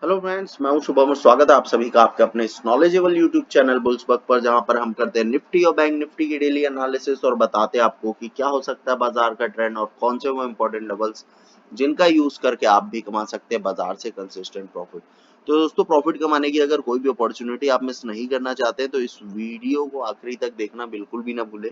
Hello friends, मैं हूं शुभम और स्वागत है आप सभी का आपके अपने इस नॉलेजेबल यूट्यूब चैनल बुल्सबर्ग पर, जहां पर हम करते हैं निफ्टी और बैंक निफ्टी की डेली एनालिसिस और बताते हैं आपको कि क्या हो सकता है बाजार का ट्रेंड और कौन से वो इंपॉर्टेंट लेवल्स जिनका यूज करके आप भी कमा सकते हैं बाजार से कंसिस्टेंट प्रॉफिट। तो दोस्तों, प्रॉफिट कमाने की अगर कोई भी अपॉर्चुनिटी आप मिस नहीं करना चाहते तो इस वीडियो को आखिरी तक देखना बिल्कुल भी ना भूले।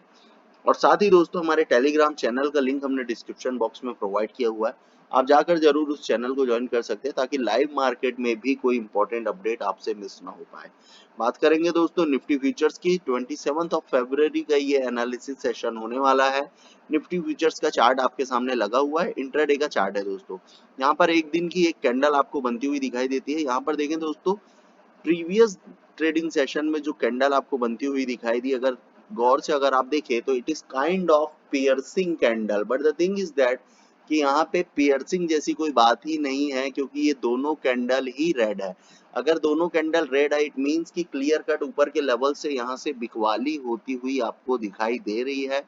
और साथ ही दोस्तों, हमारे टेलीग्राम चैनल का लिंक हमने डिस्क्रिप्शन बॉक्स में प्रोवाइड किया हुआ है। आप जाकर जरूर उस चैनल को ज्वाइन कर सकते हैं ताकि लाइव मार्केट में भी कोई इंपॉर्टेंट अपडेट आपसे मिस ना हो पाए। बात करेंगे दोस्तों निफ्टी फ्यूचर्स की। 27 फरवरी का ये एनालिसिस सेशन होने वाला है। निफ्टी फ्यूचर्स का चार्ट आपके सामने लगा हुआ है, इंट्राडे का चार्ट है दोस्तों। यहाँ पर एक दिन की एक कैंडल आपको बनती हुई दिखाई देती है। यहाँ पर देखें दोस्तों, प्रीवियस ट्रेडिंग सेशन में जो कैंडल आपको बनती हुई दिखाई दी, अगर गौर से अगर आप देखें तो it is kind of piercing candle, but the thing is that कि यहाँ पे पियर्सिंग जैसी कोई बात ही नहीं है, क्योंकि ये दोनों कैंडल ही रेड है। अगर दोनों कैंडल रेड है, इट मींस कि क्लियर कट ऊपर के लेवल से यहाँ से बिकवाली होती हुई आपको दिखाई दे रही है।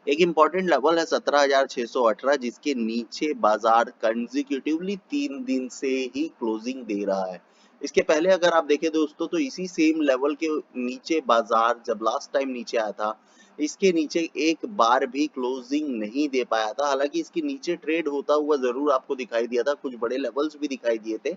एक इंपॉर्टेंट लेवल है 17,618, जिसके नीचे बाजार कंसेक्यूटिवली 3 दिन से ही क्लोजिंग दे रहा है। इसके पहले अगर आप देखें दोस्तों तो इसी सेम लेवल के नीचे बाजार जब लास्ट टाइम नीचे आया था, इसके नीचे एक बार भी क्लोजिंग नहीं दे पाया था। हालांकि इसके नीचे ट्रेड होता हुआ जरूर आपको दिखाई दिया था, कुछ बड़े लेवल्स भी दिखाई दिए थे,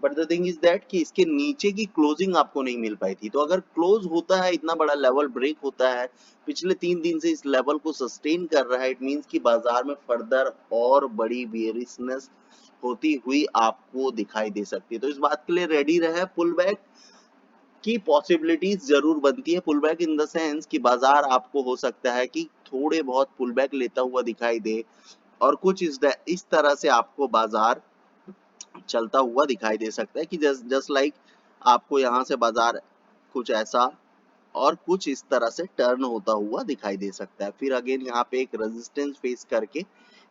but the thing is that कि इसके नीचे की क्लोजिंग आपको नहीं मिल पाई थी। तो अगर क्लोज होता है, इतना बड़ा लेवल ब्रेक होता है, पिछले 3 दिन से इस लेवल को सस्टेन कर रहा है, इट मींस कि बाजार में फर्दर और बड़ी बेयरिशनेस होती हुई आपको दिखाई दे सकती है। तो इस बात के लिए रेडी रहे, पुल बैक की पॉसिबिलिटीज जरूर बनती है। Pull back in the sense कि बाजार आपको हो सकता है कि थोड़े बहुत पुल बैक लेता हुआ दिखाई दे, और कुछ इस तरह से आपको बाजार चलता हुआ दिखाई दे सकता है कि जस्ट जस्ट लाइक आपको यहाँ से बाजार कुछ ऐसा और कुछ इस तरह से टर्न होता हुआ दिखाई दे सकता है। फिर अगेन यहाँ पे एक रेजिस्टेंस फेस करके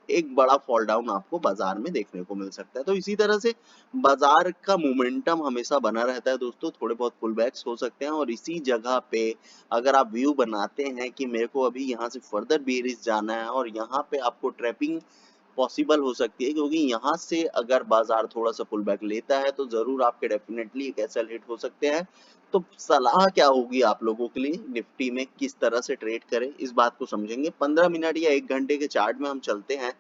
एक बड़ा फॉल डाउन आपको बाजार में देखने को मिल सकता है। तो इसी तरह से बाजार का मोमेंटम हमेशा बना रहता है दोस्तों। थोड़े बहुत पुल बैक्स हो सकते हैं, और इसी जगह पे अगर आप व्यू बनाते हैं कि मेरे को अभी यहाँ से फर्दर बेरिश जाना है और यहाँ पे आपको ट्रैपिंग पॉसिबल हो सकती है, क्योंकि यहाँ से अगर बाजार थोड़ा सा पुल बैक लेता है तो जरूर आपके डेफिनेटली एक एसएल हिट हो सकते हैं। तो सलाह क्या होगी आप लोगों के लिए, निफ्टी में किस तरह से ट्रेड करें, इस बात को समझेंगे। 15 मिनट या 1 घंटे के चार्ट में हम चलते हैं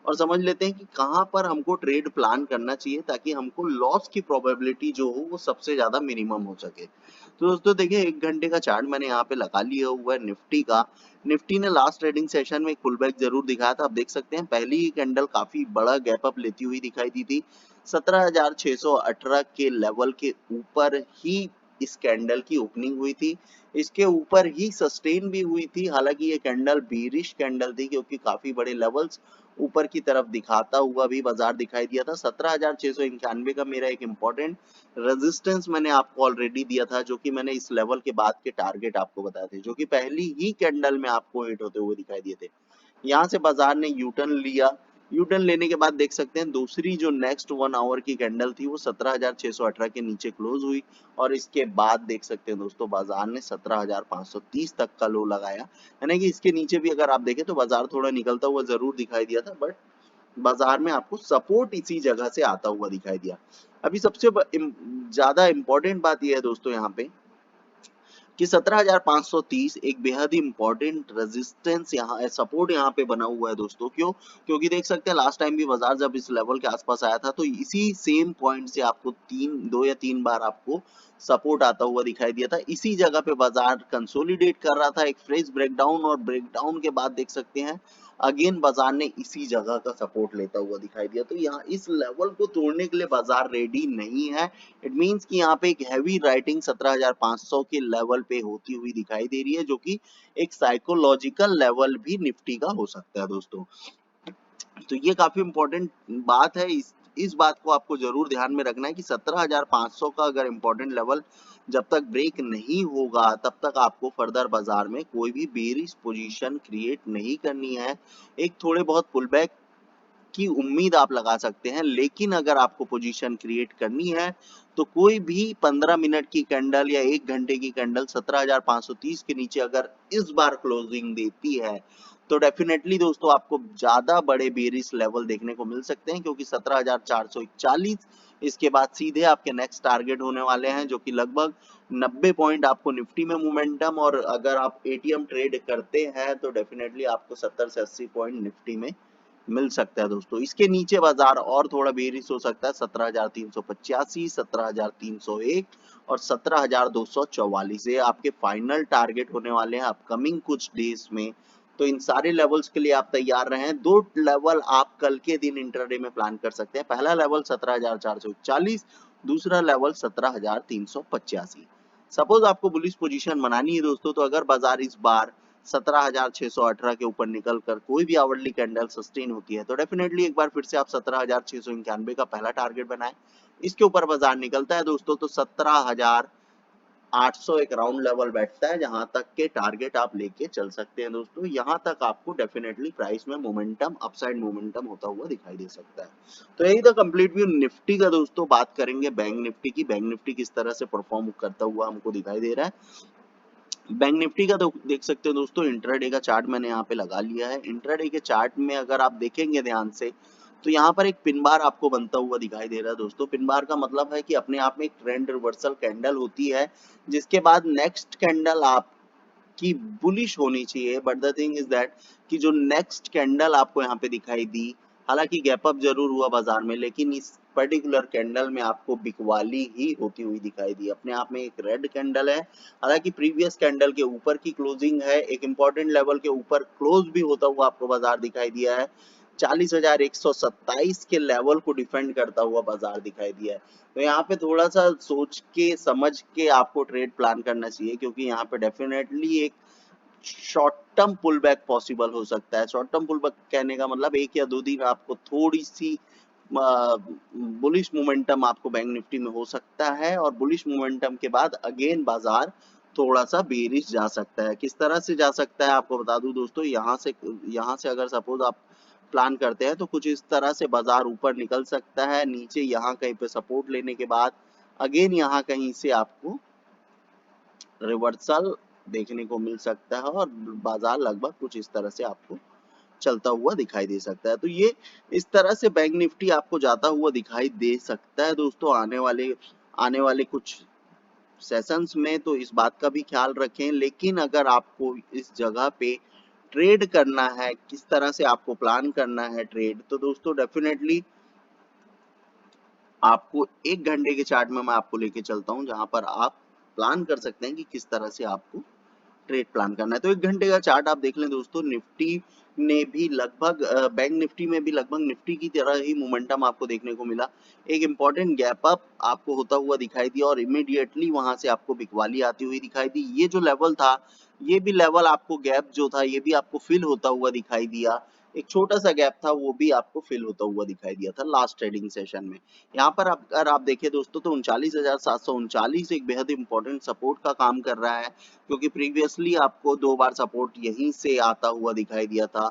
और समझ लेते हैं कि कहाँ पर हमको ट्रेड प्लान करना चाहिए ताकि हमको लॉस की प्रोबेबिलिटी जो हो वो सबसे ज्यादा मिनिमम हो सके। तो दोस्तों देखिए, 1 घंटे का चार्ट मैंने यहाँ पे लगा लिया हुआ है निफ्टी का। निफ्टी ने लास्ट ट्रेडिंग सेशन में एक पुल बैक जरूर दिखाया था। आप देख सकते हैं पहली ही कैंडल काफी बड़ा गैप अप लेती हुई दिखाई दी थी। 17,618 के लेवल के ऊपर ही इस कैंडल की ओपनिंग हुई थी, इसके ऊपर ही सस्टेन भी हुई थी। हालांकि ये कैंडल बीरिश कैंडल थी, क्योंकि काफी बड़े लेवल्स ऊपर की तरफ दिखाता हुआ भी बाजार दिखाई दिया था। 17,691 का मेरा एक इंपॉर्टेंट रेजिस्टेंस मैंने आपको ऑलरेडी दिया था, जो कि मैंने इस लेवल के बाद के टारगेट आपको बताए थे, जो कि पहली ही कैंडल में आपको हिट होते हुए दिखाई दिए थे। यहाँ से बाजार ने यू टर्न लिया। यू टर्न लेने के बाद देख सकते हैं दूसरी जो नेक्स्ट 1 आवर की कैंडल थी वो 17,618 के नीचे क्लोज हुई, और इसके बाद देख सकते हैं दोस्तों बाजार ने 17,530 तक का लो लगाया। यानी कि इसके नीचे भी अगर आप देखें तो बाजार थोड़ा निकलता हुआ जरूर दिखाई दिया था, बट बाजार में आपको सपोर्ट इसी जगह से आता हुआ दिखाई दिया। अभी सबसे ज्यादा इंपॉर्टेंट बात यह है दोस्तों यहाँ पे कि 17,530 एक बेहद ही इंपॉर्टेंट रेजिस्टेंस यहाँ सपोर्ट यहाँ पे बना हुआ है दोस्तों। क्यों? क्योंकि देख सकते हैं लास्ट टाइम भी बाजार जब इस लेवल के आसपास आया था तो इसी सेम पॉइंट से आपको 2 या 3 बार आपको सपोर्ट आता हुआ दिखाई दिया था। इसी जगह पे बाजार कंसोलिडेट कर रहा था, एक फ्रेश ब्रेकडाउन, और ब्रेकडाउन के बाद देख सकते हैं अगेन बाजार ने इसी जगह का सपोर्ट लेता हुआ दिखाई दिया। तो यहाँ इस लेवल को तोड़ने के लिए बाजार रेडी नहीं है। इट मींस कि यहाँ पे एक हैवी राइटिंग 17,500 के लेवल पे होती हुई दिखाई दे रही है, जो कि एक साइकोलॉजिकल लेवल भी निफ्टी का हो सकता है दोस्तों। तो ये काफी इंपॉर्टेंट बात है। इस बात को आपको जरूर ध्यान में रखना है कि 17,500 का अगर इंपॉर्टेंट लेवल जब तक ब्रेक नहीं होगा तब तक आपको फर्दर बाजार में कोई भी बेरिश पोजीशन क्रिएट नहीं करनी है। एक थोड़े बहुत पुलबैक की उम्मीद आप लगा सकते हैं, लेकिन अगर आपको पोजीशन क्रिएट करनी है तो कोई भी 15 मिनट की कैंडल या 1 घंटे की कैंडल 17,530 के नीचे अगर इस बार क्लोजिंग देती है तो डेफिनेटली दोस्तों आपको ज्यादा बड़े बेरिश लेवल देखने को मिल सकते हैं, क्योंकि 17,441 इसके बाद सीधे आपके नेक्स्ट टारगेट होने वाले हैं, जो कि लगभग 90 पॉइंट आपको निफ्टी में मोमेंटम, और अगर आप एटीएम ट्रेड करते हैं तो डेफिनेटली आपको 70 से 80 पॉइंट निफ्टी में मिल सकता है दोस्तों। इसके नीचे बाजार और थोड़ा बेरिश हो सकता है, 17,385, 17,301 और 17,244, ये आपके फाइनल टारगेट होने वाले हैं अपकमिंग कुछ डेज में। तो इन सारे लेवल्स के लिए आप तैयार रहें। दो लेवल आप कल के दिन इंटरडे में प्लान कर सकते हैं। पहला लेवल 17,441, दूसरा लेवल 17,385। सपोज आपको बुलिश पोजीशन बनानी है दोस्तों, तो अगर बाजार इस बार 17,618 के ऊपर निकलकर कोई भी आवरली कैंडल सस्टेन होती है, तो डेफिनेटली एक बार फिर से आप 17,691 का पहला टारगेट बनाएं। इसके ऊपर बाजार निकलता है दोस्तों तो 17,800 एक राउंड लेवल बैठता है, जहां तक के टारगेट आप लेके चल सकते हैं दोस्तों। यहां तक आपको डेफिनेटली प्राइस में मोमेंटम, अपसाइड मोमेंटम होता हुआ दिखाई दे सकता है। तो यही था कंप्लीट व्यू निफ्टी का दोस्तों। बात करेंगे बैंक निफ्टी की। बैंक निफ्टी किस तरह से परफॉर्म करता हुआ हमको दिखाई दे रहा है। बैंक निफ्टी का तो देख सकते हो दोस्तों, इंट्राडे का चार्ट मैंने यहाँ पे लगा लिया है। इंट्राडे के चार्ट में अगर आप देखेंगे ध्यान से, तो यहाँ पर एक पिन बार आपको बनता हुआ दिखाई दे रहा है दोस्तों। पिन बार का मतलब है कि अपने आप में एक ट्रेंड रिवर्सल कैंडल होती है, जिसके बाद नेक्स्ट कैंडल आपकी बुलिश होनी चाहिए। But the thing is that कि जो नेक्स्ट कैंडल आपको यहाँ पे दिखाई दी, हालांकि गैप अप जरूर हुआ बाजार में, लेकिन इस पर्टिकुलर कैंडल में आपको बिकवाली ही होती हुई दिखाई दी। अपने आप में एक रेड कैंडल है, हालांकि प्रीवियस कैंडल के ऊपर की क्लोजिंग है, एक इंपॉर्टेंट लेवल के ऊपर क्लोज भी होता हुआ आपको बाजार दिखाई दिया है। 40,127 के लेवल को डिफेंड करता हुआ बाजार दिखाई दिया है। तो यहाँ पे थोड़ा सा सोच के समझ के आपको ट्रेड प्लान करना चाहिए, क्योंकि यहाँ पे डेफिनेटली एक short term pull back possible हो सकता है। शॉर्ट टर्म पुल बैक कहने का मतलब 1 या 2 दिन आपको थोड़ी सी बुलिश मोमेंटम आपको बैंक निफ्टी में हो सकता है, और बुलिश मोमेंटम के बाद अगेन बाजार थोड़ा सा बेरिश जा सकता है। किस तरह से जा सकता है आपको बता दूं दोस्तों, यहाँ से अगर सपोज आप प्लान करते हैं तो कुछ इस तरह से बाजार ऊपर निकल सकता है, नीचे यहाँ कहीं पे सपोर्ट लेने के बाद अगेन यहाँ कहीं से आपको रिवर्सल देखने को मिल सकता है, और बाजार लगभग कुछ इस तरह से आपको चलता हुआ दिखाई दे सकता है। तो ये इस तरह से बैंक निफ्टी आपको जाता हुआ दिखाई दे सकता है दोस्तों आने वाले कुछ सेशंस में। तो इस बात का भी ख्याल रखें। लेकिन अगर आपको इस जगह पे ट्रेड करना है, किस तरह से आपको प्लान करना है ट्रेड, तो दोस्तों डेफिनेटली आपको 1 घंटे के चार्ट में मैं आपको लेके चलता हूं, जहां पर आप प्लान कर सकते हैं कि किस तरह से आपको ट्रेड प्लान करना है। तो 1 घंटे का चार्ट आप देख लें दोस्तों। निफ्टी ने भी लगभग बैंक निफ्टी में भी लगभग निफ्टी की तरह ही मोमेंटम आपको देखने को मिला। एक इंपॉर्टेंट गैप अप आपको होता हुआ दिखाई दिया, और इमीडिएटली वहां से आपको बिकवाली आती हुई दिखाई दी। ये जो लेवल था, ये भी लेवल आपको गैप जो था, ये भी आपको फिल होता हुआ दिखाई दिया। एक छोटा सा गैप था, वो भी आपको फिल होता हुआ दिखाई दिया था लास्ट ट्रेडिंग सेशन में। यहाँ पर अगर आप देखें दोस्तों, तो 39,739 एक बेहद इंपॉर्टेंट सपोर्ट का काम कर रहा है, क्योंकि प्रीवियसली आपको 2 बार सपोर्ट यहीं से आता हुआ दिखाई दिया था।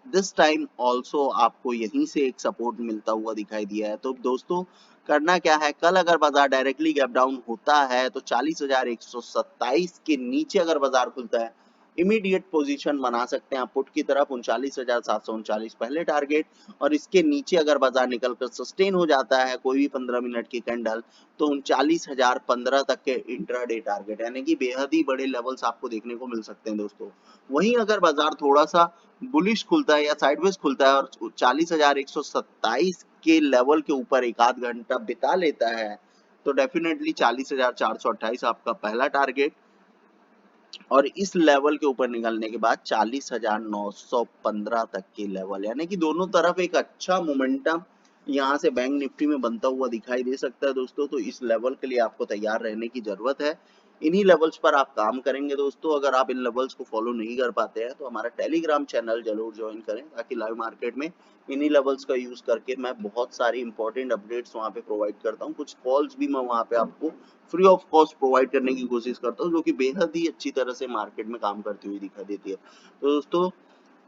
दिस टाइम ऑल्सो आपको यहीं से एक सपोर्ट मिलता हुआ दिखाई दिया है। तो दोस्तों करना क्या है, कल अगर बाजार डायरेक्टली गैप डाउन होता है तो 40,127 के नीचे अगर बाजार खुलता है, इमीडिएट पोजीशन बना सकते हैं आप पुट की तरफ। 39,739 पहले टारगेट, और इसके नीचे अगर बाजार निकलकर सस्टेन हो जाता है कोई भी 15 मिनट की कैंडल, तो 39,015 तक के इंट्राडे टारगेट, यानी कि बेहद ही बड़े लेवल्स आपको देखने को मिल सकते हैं दोस्तों। वहीं अगर बाजार थोड़ा सा बुलिश खुलता है या साइडवेज खुलता है और 40,127 के लेवल के ऊपर एक आध घंटा बिता लेता है, तो डेफिनेटली 40,428 आपका पहला टारगेट, और इस लेवल के ऊपर निकलने के बाद 40,915 तक के लेवल, यानी कि दोनों तरफ एक अच्छा मोमेंटम यहाँ से बैंक निफ्टी में बनता हुआ दिखाई दे सकता है दोस्तों। तो इस लेवल के लिए आपको तैयार रहने की जरूरत है। इन्हीं लेवल्स पर आप काम करेंगे दोस्तों। अगर आप इन लेवल्स को फॉलो नहीं कर पाते हैं, तो हमारा टेलीग्राम चैनल जरूर ज्वाइन करें, ताकि लाइव मार्केट में इन्हीं लेवल्स का यूज करके मैं बहुत सारी इंपॉर्टेंट अपडेट्स वहाँ पे प्रोवाइड करता हूँ। कुछ कॉल्स भी मैं वहाँ पे आपको फ्री ऑफ कॉस्ट प्रोवाइड करने की कोशिश करता हूँ, जो कि बेहद ही अच्छी तरह से मार्केट में काम करती हुई दिखाई देती है। तो दोस्तों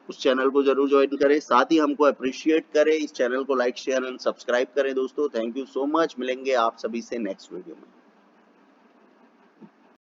उस चैनल को जरूर ज्वाइन करें, साथ ही हमको अप्रिशिएट करें, इस चैनल को लाइक शेयर एंड सब्सक्राइब करें दोस्तों। Thank you so much. मिलेंगे आप सभी से नेक्स्ट वीडियो में।